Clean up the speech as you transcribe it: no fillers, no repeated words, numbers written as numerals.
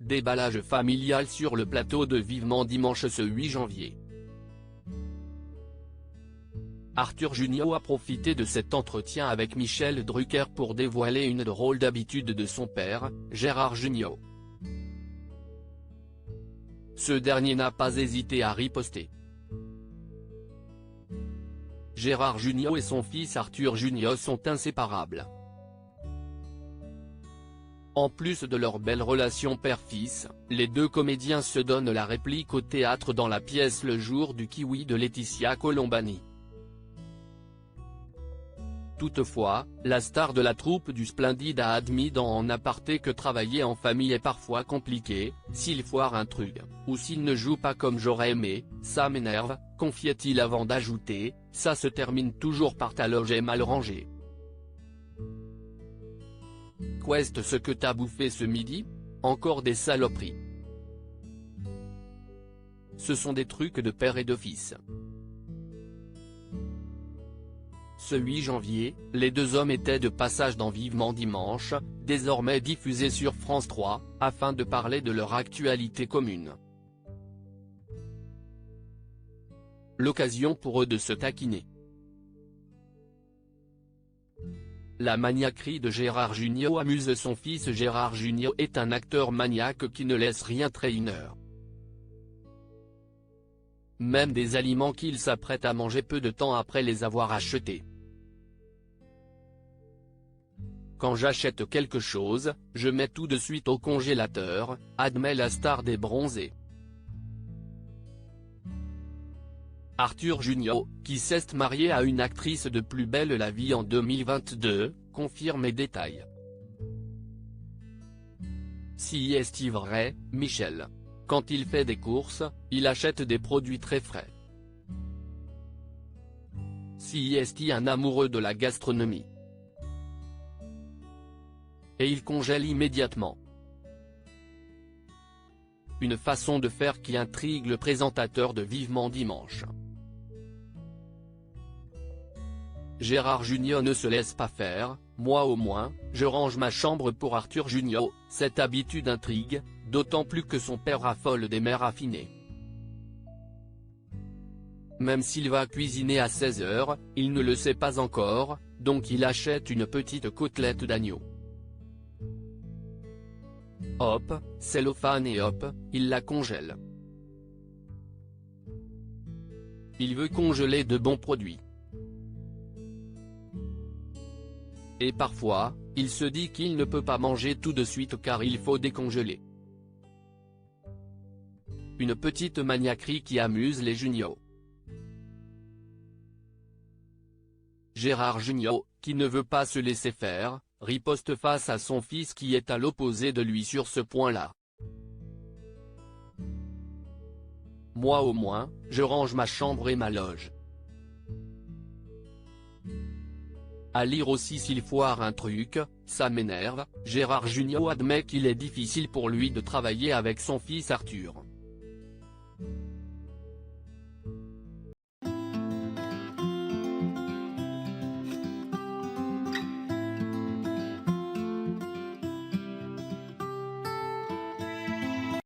Déballage familial sur le plateau de Vivement Dimanche ce 8 janvier. Arthur Junior a profité de cet entretien avec Michel Drucker pour dévoiler une drôle d'habitude de son père, Gérard Junior. Ce dernier n'a pas hésité à riposter. Gérard Junior et son fils Arthur Junior sont inséparables. En plus de leur belle relation père-fils, les deux comédiens se donnent la réplique au théâtre dans la pièce Le jour du kiwi de Laetitia Colombani. Toutefois, la star de la troupe du Splendide a admis dans En aparté que travailler en famille est parfois compliqué, s'il foire un truc, ou s'il ne joue pas comme j'aurais aimé, ça m'énerve, confiait-il avant d'ajouter, ça se termine toujours par ta loge est mal rangée. Qu'est ce que t'as bouffé ce midi? Encore des saloperies. Ce sont des trucs de père et de fils. Ce 8 janvier, les deux hommes étaient de passage dans Vivement Dimanche, désormais diffusé sur France 3, afin de parler de leur actualité commune. L'occasion pour eux de se taquiner. La maniaquerie de Gérard Junior amuse son fils. Gérard Junior est un acteur maniaque qui ne laisse rien traîner. Même des aliments qu'il s'apprête à manger peu de temps après les avoir achetés. Quand j'achète quelque chose, je mets tout de suite au congélateur, admet la star des bronzés. Arthur Junior, qui s'est marié à une actrice de Plus belle la vie en 2022, confirme les détails. Si est-il vrai, Michel? Quand il fait des courses, il achète des produits très frais. Si est-il un amoureux de la gastronomie? Et il congèle immédiatement. Une façon de faire qui intrigue le présentateur de Vivement Dimanche. Gérard Junior ne se laisse pas faire, moi au moins, je range ma chambre pour Arthur Junior, cette habitude intrigue, d'autant plus que son père raffole des mets raffinés. Même s'il va cuisiner à 16 h, il ne le sait pas encore, donc il achète une petite côtelette d'agneau. Hop, cellophane et hop, il la congèle. Il veut congeler de bons produits. Et parfois, il se dit qu'il ne peut pas manger tout de suite car il faut décongeler. Une petite maniaquerie qui amuse les Junior. Gérard Junior, qui ne veut pas se laisser faire, riposte face à son fils qui est à l'opposé de lui sur ce point-là. Moi au moins, je range ma chambre et ma loge. À lire aussi s'il foire un truc, ça m'énerve, Gérard Junior admet qu'il est difficile pour lui de travailler avec son fils Arthur.